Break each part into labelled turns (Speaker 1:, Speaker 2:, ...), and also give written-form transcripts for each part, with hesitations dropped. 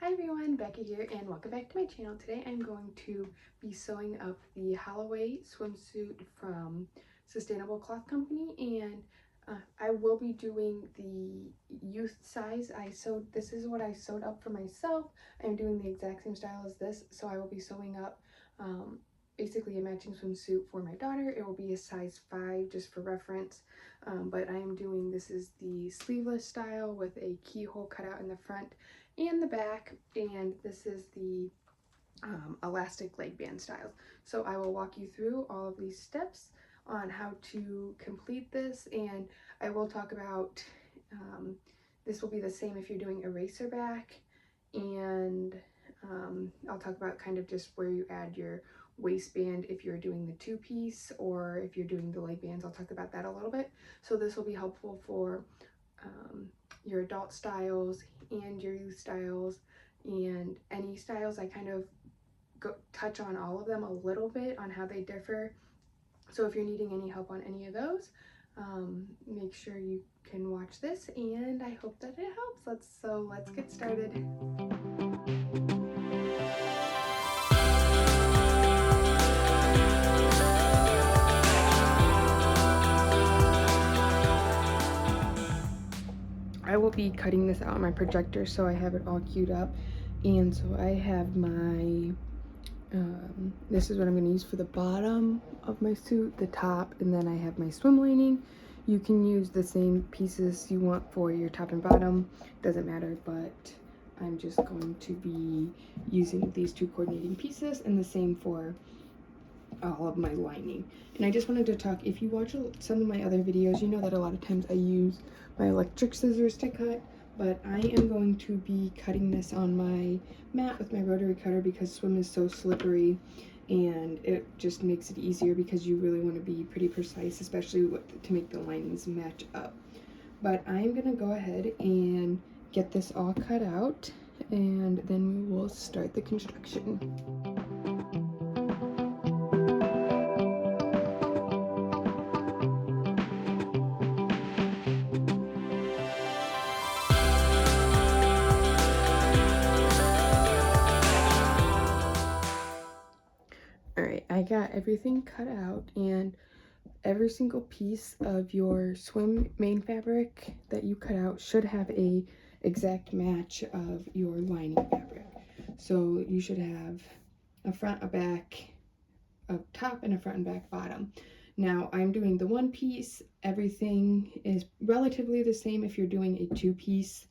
Speaker 1: Hi everyone, Becky here and welcome back to my channel. Today I'm going to be sewing up the Halloway swimsuit from Sustainable Cloth Company, and I will be doing the youth size. This is what I sewed up for myself. I'm doing the exact same style as this, so I will be sewing up basically a matching swimsuit for my daughter. It will be a size 5 just for reference, but I am doing, this is the sleeveless style with a keyhole cut out in the front and the back, and this is the elastic leg band styles. So I will walk you through all of these steps on how to complete this, and I will talk about this will be the same if you're doing eraser back, and I'll talk about kind of just where you add your waistband if you're doing the two-piece, or if you're doing the leg bands. I'll talk about that a little bit. So this will be helpful for your adult styles and your youth styles and any styles. I kind of touch on all of them a little bit on how they differ. So if you're needing any help on any of those, make sure you can watch this, and I hope that it helps. Let's get started. I will be cutting this out on my projector, so I have it all queued up, and so I have my this is what I'm going to use for the bottom of my suit, the top, and then I have my swim lining. You can use the same pieces you want for your top and bottom, doesn't matter, but I'm just going to be using these two coordinating pieces, and the same for all of my lining. And I just wanted to talk, if you watch some of my other videos, you know that a lot of times I use my electric scissors to cut, but I am going to be cutting this on my mat with my rotary cutter because swim is so slippery, and it just makes it easier because you really want to be pretty precise, especially to make the linings match up. But I'm gonna go ahead and get this all cut out, and then we will start the construction. Alright, I got everything cut out, and every single piece of your swim main fabric that you cut out should have a exact match of your lining fabric. So you should have a front, a back, a top, and a front and back bottom. Now I'm doing the one piece. Everything is relatively the same if you're doing a two-piece.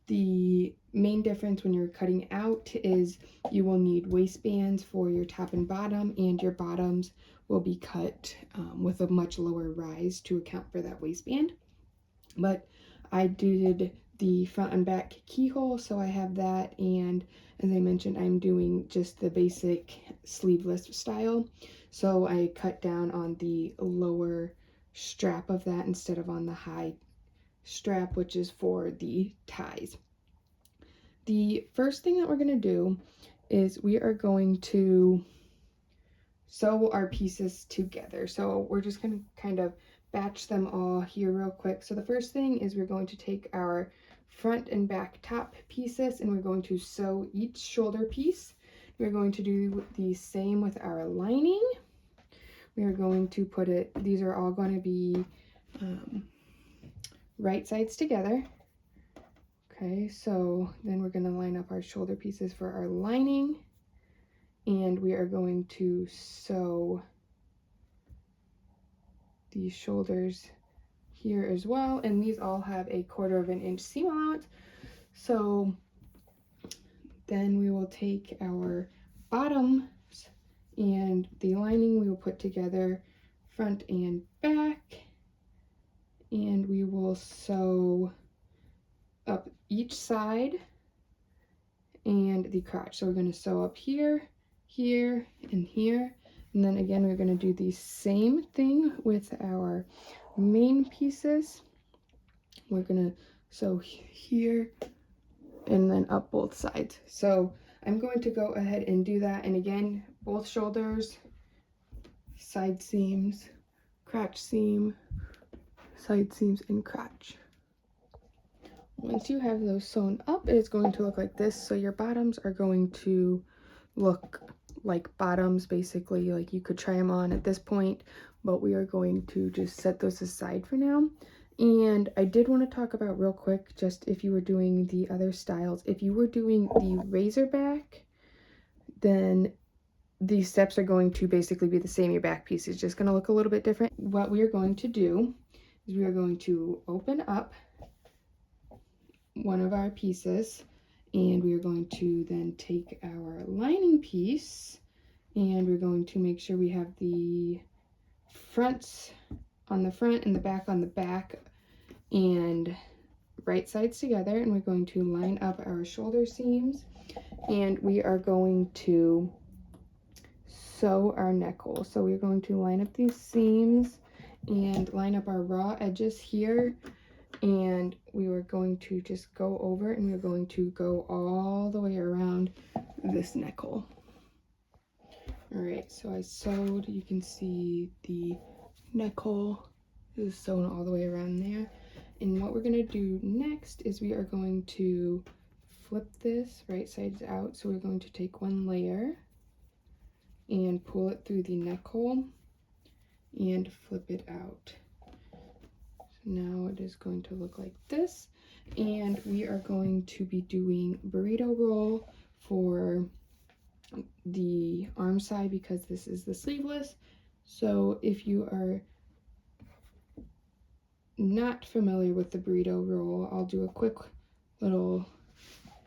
Speaker 1: The main difference when you're cutting out is you will need waistbands for your top and bottom, and your bottoms will be cut with a much lower rise to account for that waistband. But I did the front and back keyhole, so I have that, and as I mentioned, I'm doing just the basic sleeveless style. So I cut down on the lower strap of that instead of on the high strap, which is for the ties. The first thing that we're going to do is we are going to sew our pieces together. So we're just going to kind of batch them all here real quick. So the first thing is we're going to take our front and back top pieces, and we're going to sew each shoulder piece. We're going to do the same with our lining. We are going to put it, these are all going to be right sides together. Okay, so then we're going to line up our shoulder pieces for our lining, and we are going to sew these shoulders here as well, and these all have a 1/4 of an inch seam allowance. So then we will take our bottoms and the lining, we will put together front and back, and we will sew up each side and the crotch. So we're going to sew up here, here, and here, and then again we're going to do the same thing with our main pieces. We're going to sew here and then up both sides. So I'm going to go ahead and do that, and again, both shoulders, side seams, crotch seam, side seams, and crotch. Once you have those sewn up, it is going to look like this. So your bottoms are going to look like bottoms, basically. Like you could try them on at this point, but we are going to just set those aside for now. And I did want to talk about real quick, just if you were doing the other styles, if you were doing the razorback, then these steps are going to basically be the same. Your back piece is just going to look a little bit different. What we are going to do is we are going to open up one of our pieces, and we are going to then take our lining piece, and we're going to make sure we have the fronts on the front and the back on the back and right sides together, and we're going to line up our shoulder seams, and we are going to sew our neck hole. So we're going to line up these seams and line up our raw edges here, and we were going to just go over, and we're going to go all the way around this neck hole. All right, so I sewed, you can see the neck hole is sewn all the way around there. And what we're gonna do next is we are going to flip this right sides out. So we're going to take one layer and pull it through the neck hole and flip it out. So now it is going to look like this. And we are going to be doing burrito roll for the arm side because this is the sleeveless. So if you are not familiar with the burrito roll, I'll do a quick little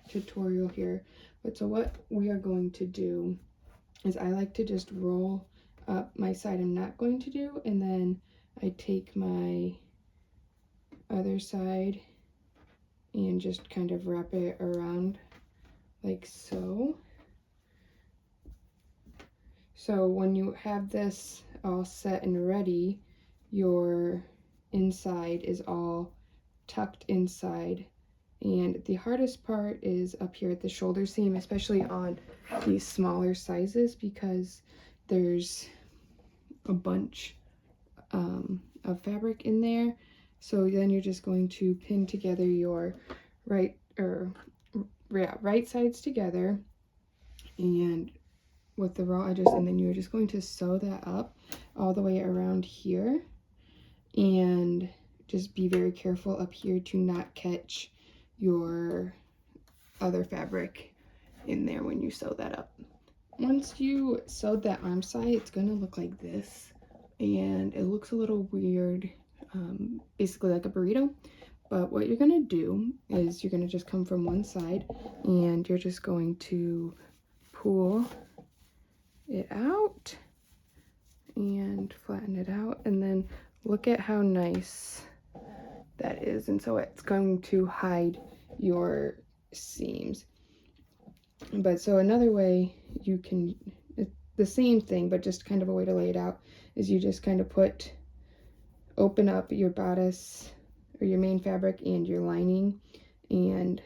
Speaker 1: tutorial here. But so what we are going to do is I like to just roll up my side I'm not going to do, and then I take my other side and just kind of wrap it around like so. So when you have this all set and ready, your inside is all tucked inside, and the hardest part is up here at the shoulder seam, especially on these smaller sizes, because there's a bunch of fabric in there. So then you're just going to pin together your right sides together and with the raw edges, and then you're just going to sew that up all the way around here, and just be very careful up here to not catch your other fabric in there when you sew that up. Once you sewed that arm side, it's going to look like this, and it looks a little weird, basically like a burrito. But what you're going to do is you're going to just come from one side, and you're just going to pull it out and flatten it out, and then look at how nice that is. And so it's going to hide your seams. But so another way you can, the same thing but just kind of a way to lay it out, is you just kind of open up your bodice or your main fabric and your lining and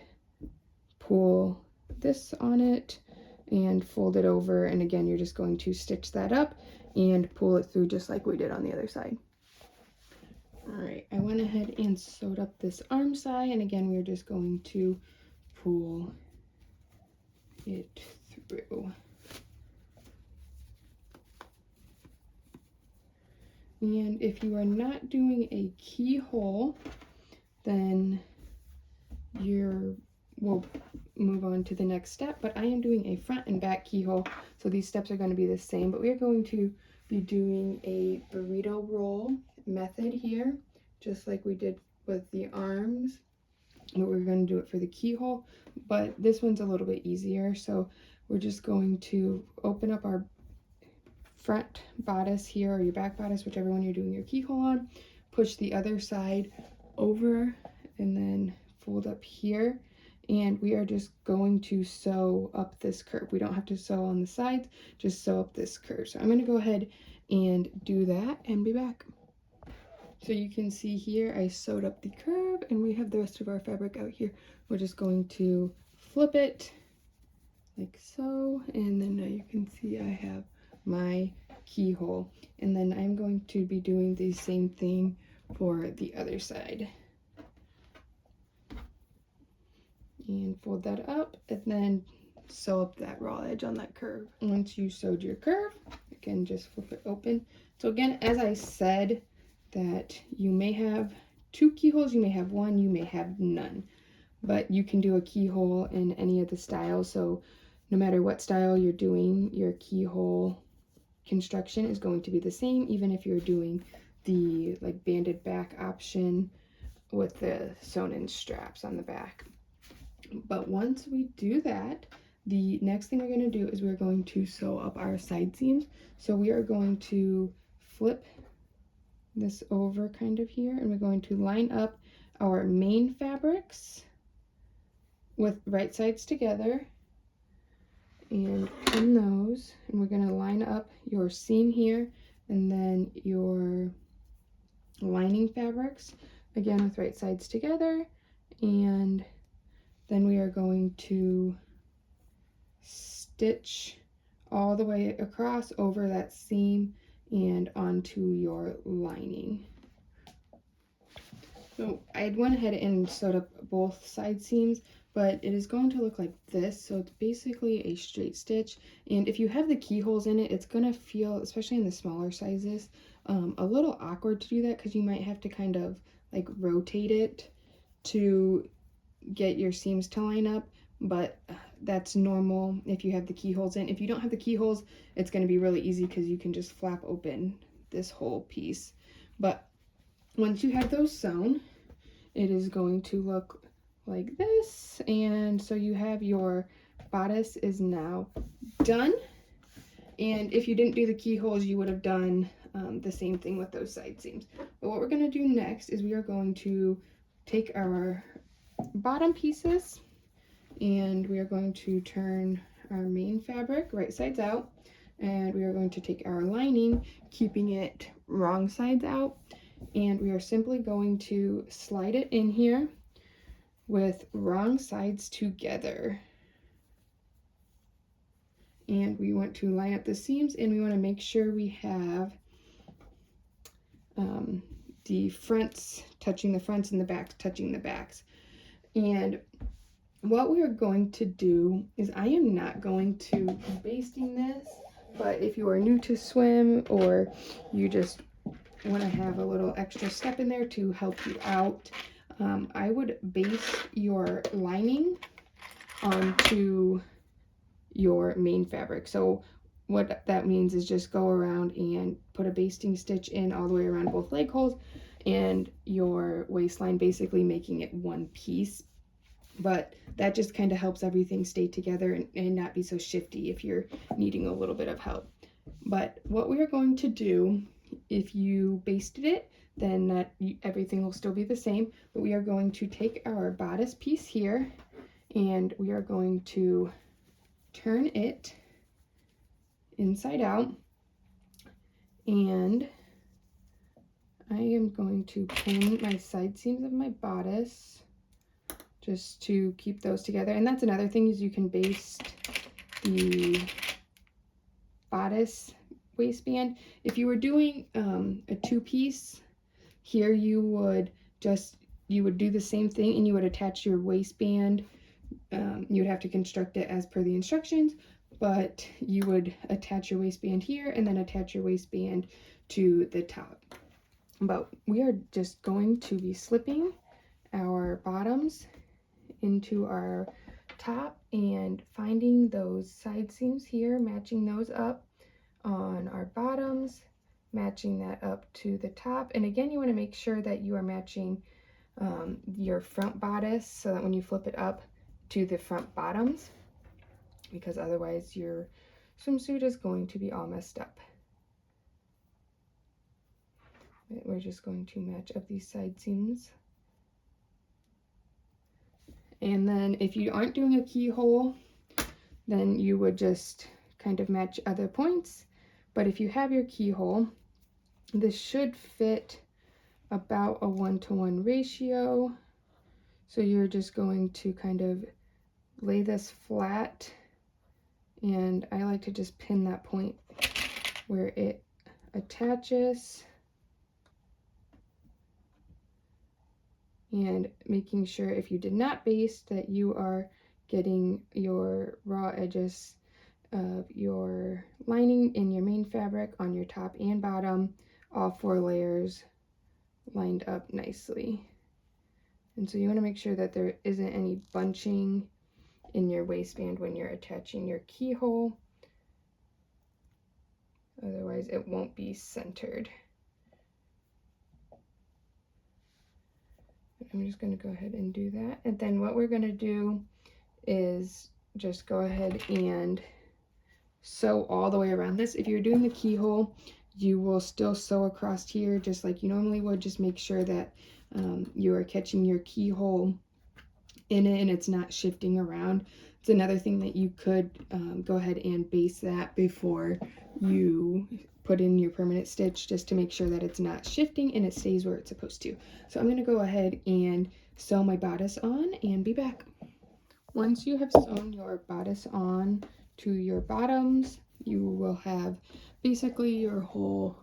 Speaker 1: pull this on it and fold it over, and again you're just going to stitch that up and pull it through just like we did on the other side. All right, I went ahead and sewed up this arm side, and again we're just going to pull it through. And if you are not doing a keyhole, then we'll move on to the next step, but I am doing a front and back keyhole, so these steps are going to be the same, but we are going to be doing a burrito roll method here, just like we did with the arms, but we're going to do it for the keyhole. But this one's a little bit easier, so we're just going to open up our front bodice here, or your back bodice, whichever one you're doing your keyhole on, push the other side over, and then fold up here, and we are just going to sew up this curve. We don't have to sew on the sides, just sew up this curve. So I'm going to go ahead and do that and be back. So you can see here I sewed up the curve, and we have the rest of our fabric out here. We're just going to flip it like so, and then now you can see I have my keyhole, and then I'm going to be doing the same thing for the other side. and fold that up, and then sew up that raw edge on that curve. Once you sewed your curve, again, just flip it open. So again, as I said, that you may have 2 keyholes, you may have 1, you may have none, but you can do a keyhole in any of the styles. So no matter what style you're doing, your keyhole construction is going to be the same, even if you're doing the like banded back option with the sewn in straps on the back. But once we do that, the next thing we're going to do is we're going to sew up our side seams. So we are going to flip this over kind of here, and we're going to line up our main fabrics with right sides together and pin those, and we're going to line up your seam here and then your lining fabrics again with right sides together, and then we are going to stitch all the way across over that seam and onto your lining. So I went ahead and sewed up both side seams, but it is going to look like this. So it's basically a straight stitch, and if you have the keyholes in it, it's going to feel, especially in the smaller sizes, a little awkward to do that, because you might have to kind of like rotate it to get your seams to line up, but that's normal if you have the keyholes in. If you don't have the keyholes, it's going to be really easy because you can just flap open this whole piece. But once you have those sewn, it is going to look like this. And so you have your bodice is now done. And if you didn't do the keyholes, you would have done the same thing with those side seams. But what we're going to do next is we are going to take our bottom pieces and we are going to turn our main fabric right sides out, and we are going to take our lining, keeping it wrong sides out, and we are simply going to slide it in here with wrong sides together. And we want to line up the seams, and we want to make sure we have the fronts touching the fronts and the backs touching the backs. And what we are going to do is, I am not going to be basting this, but if you are new to swim or you just want to have a little extra step in there to help you out, I would baste your lining onto your main fabric. So what that means is just go around and put a basting stitch in all the way around both leg holes and your waistline, basically making it one piece. But that just kind of helps everything stay together and not be so shifty if you're needing a little bit of help. But what we are going to do, if you basted it, then everything will still be the same. But we are going to take our bodice piece here and we are going to turn it inside out, and I am going to pin my side seams of my bodice just to keep those together. And that's another thing, is you can baste the bodice waistband. If you were doing a two-piece here, you would do the same thing, and you would attach your waistband. You would have to construct it as per the instructions, but you would attach your waistband here and then attach your waistband to the top. But we are just going to be slipping our bottoms into our top and finding those side seams here, matching those up on our bottoms, matching that up to the top. And again, you want to make sure that you are matching your front bodice so that when you flip it up to the front bottoms, because otherwise your swimsuit is going to be all messed up. We're just going to match up these side seams. And then if you aren't doing a keyhole, then you would just kind of match other points. But if you have your keyhole, this should fit about a 1-to-1 ratio. So you're just going to kind of lay this flat, and I like to just pin that point where it attaches. and making sure if you did not baste that you are getting your raw edges of your lining in your main fabric on your top and bottom, all 4 layers lined up nicely. And so you want to make sure that there isn't any bunching in your waistband when you're attaching your keyhole. Otherwise it won't be centered. I'm just going to go ahead and do that. And then what we're going to do is just go ahead and sew all the way around this. If you're doing the keyhole, you will still sew across here just like you normally would. Just make sure that you are catching your keyhole in it and it's not shifting around. It's another thing that you could go ahead and baste that before you put in your permanent stitch, just to make sure that it's not shifting and it stays where it's supposed to. So I'm going to go ahead and sew my bodice on and be back. Once you have sewn your bodice on to your bottoms, you will have basically your whole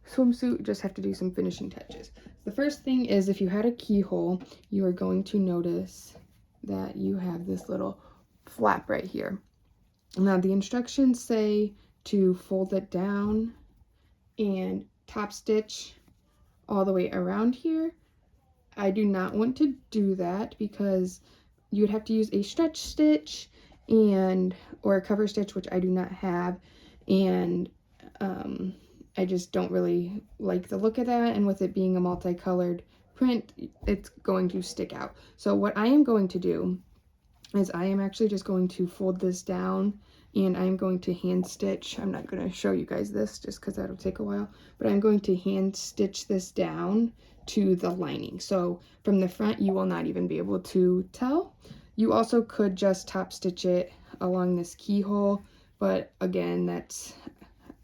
Speaker 1: swimsuit. Just have to do some finishing touches. The first thing is, if you had a keyhole, you are going to notice that you have this little flap right here. Now the instructions say to fold it down and top stitch all the way around here. I do not want to do that because you would have to use a stretch stitch or a cover stitch, which I do not have, and I just don't really like the look of that, and with it being a multicolored print, it's going to stick out. So what I am going to do is I am actually just going to fold this down, and I'm going to hand stitch. I'm not going to show you guys this just because that'll take a while, but I'm going to hand stitch this down to the lining. So from the front, you will not even be able to tell. You also could just top stitch it along this keyhole, but again, that's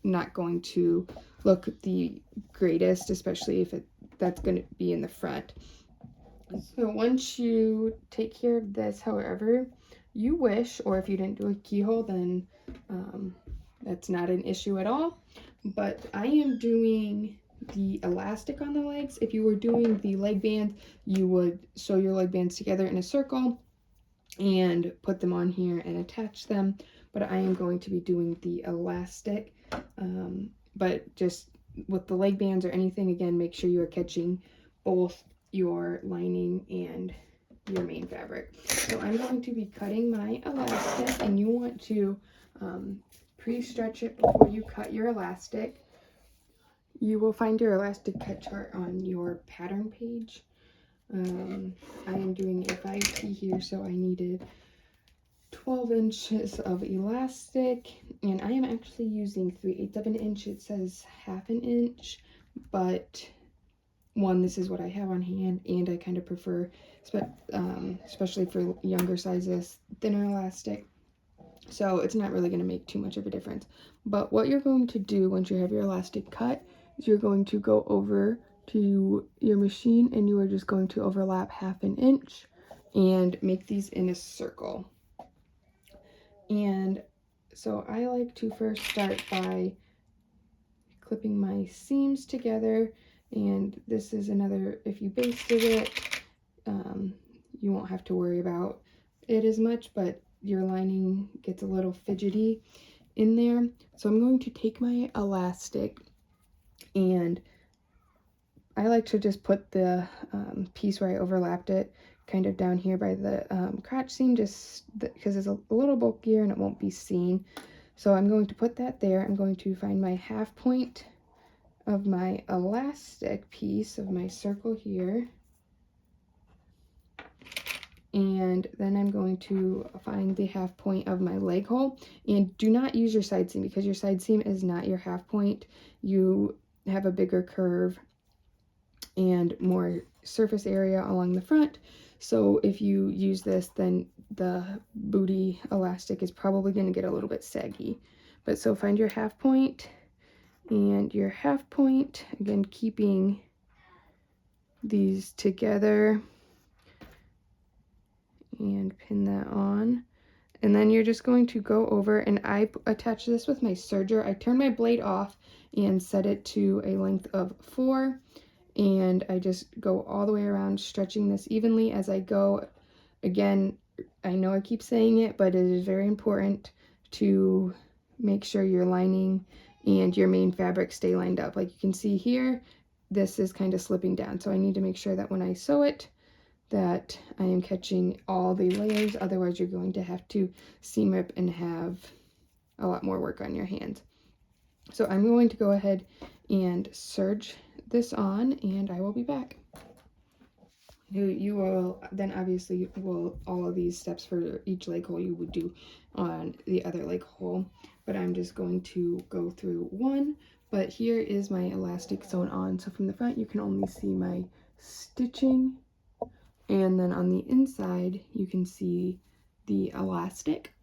Speaker 1: not going to look the greatest, especially if that's going to be in the front. So once you take care of this, however you wish, or if you didn't do a keyhole, then that's not an issue at all. But I am doing the elastic on the legs. If you were doing the leg band, you would sew your leg bands together in a circle and put them on here and attach them. But I am going to be doing the elastic. But just with the leg bands or anything, again, make sure you are catching both your lining and your main fabric. So I'm going to be cutting my elastic, and you want to pre-stretch it before you cut your elastic. You will find your elastic cut chart on your pattern page. I am doing a 5T here, so I needed 12 inches of elastic, and I am actually using 3/8 of an inch. It says 1/2 an inch, but this is what I have on hand, and I kind of prefer, especially for younger sizes, thinner elastic. So it's not really going to make too much of a difference. But what you're going to do once you have your elastic cut is you're going to go over to your machine, and you are just going to overlap 1/2 an inch and make these in a circle. And so I like to first start by clipping my seams together. And this is another, if you basted it, you won't have to worry about it as much, but your lining gets a little fidgety in there. So I'm going to take my elastic, and I like to just put the piece where I overlapped it kind of down here by the crotch seam, just because it's a little bulkier and it won't be seen. So I'm going to put that there. I'm going to find my 1/2 point of my elastic piece of my circle here, and then I'm going to find the 1/2 point of my leg hole. And do not use your side seam, because your side seam is not your 1/2 point. You have a bigger curve and more surface area along the front, so if you use this, then the booty elastic is probably going to get a little bit saggy. But so find your 1/2 point and your 1/2 point, again keeping these together, and pin that on. And then you're just going to go over, and I attach this with my serger. I turn my blade off and set it to a length of 4, and I just go all the way around, stretching this evenly as I go. Again, I know I keep saying it, but it is very important to make sure your lining and your main fabric stay lined up. Like you can see here, this is kind of slipping down, so I need to make sure that when I sew it, that I am catching all the layers. Otherwise you're going to have to seam rip and have a lot more work on your hands. So I'm going to go ahead and serge this on, and I will be back. You will then obviously all of these steps for each leg hole you would do on the other leg hole, but I'm just going to go through one. But here is my elastic sewn on, so from the front you can only see my stitching, and then on the inside you can see the elastic.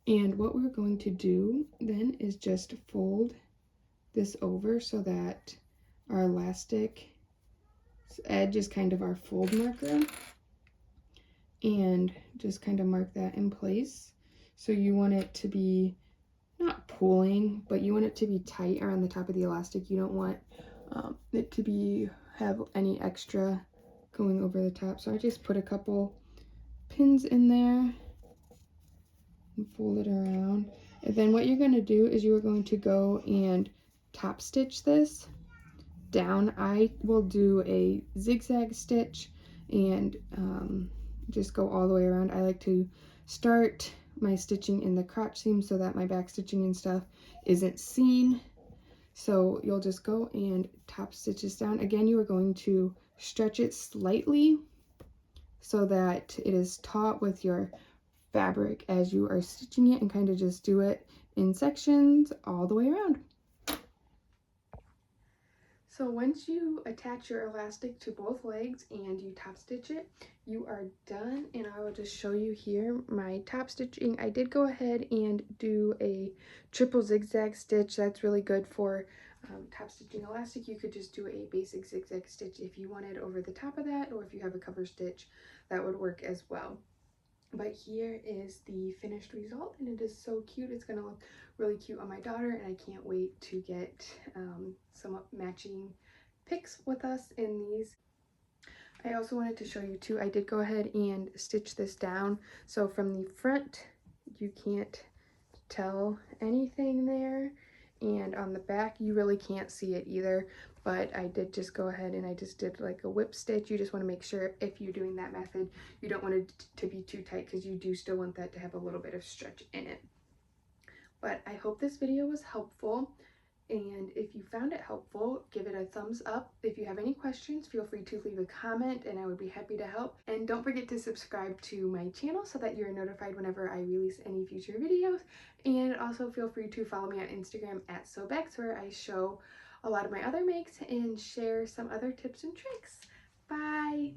Speaker 1: And what we're going to do then is just fold this over so that our elastic edge is kind of our fold marker, and just kind of mark that in place. So you want it to be not pulling, but you want it to be tight around the top of the elastic. You don't want it to have any extra going over the top. So I just put a couple pins in there and fold it around. And then what you're going to do is you are going to go and top stitch this down. I will do a zigzag stitch and just go all the way around. I like to start my stitching in the crotch seam so that my back stitching and stuff isn't seen. So you'll just go and top stitch this down. Again, you are going to stretch it slightly so that it is taut with your fabric as you are stitching it, and kind of just do it in sections all the way around. So once you attach your elastic to both legs and you top stitch it, you are done, and I will just show you here my top stitching. I did go ahead and do a triple zigzag stitch. That's really good for top stitching elastic. You could just do a basic zigzag stitch if you wanted over the top of that, or if you have a cover stitch, that would work as well. But here is the finished result, and it is so cute. It's gonna look really cute on my daughter, and I can't wait to get some matching pics with us in these. I also wanted to show you too, I did go ahead and stitch this down, so from the front you can't tell anything there, and on the back you really can't see it either, but I did just go ahead and I just did like a whip stitch. You just want to make sure if you're doing that method, you don't want it to be too tight, because you do still want that to have a little bit of stretch in it. But I hope this video was helpful, and if you found it helpful, give it a thumbs up. If you have any questions, feel free to leave a comment and I would be happy to help. And don't forget to subscribe to my channel so that you're notified whenever I release any future videos. And also feel free to follow me on Instagram at Sewbex, where I show a lot of my other makes and share some other tips and tricks. Bye!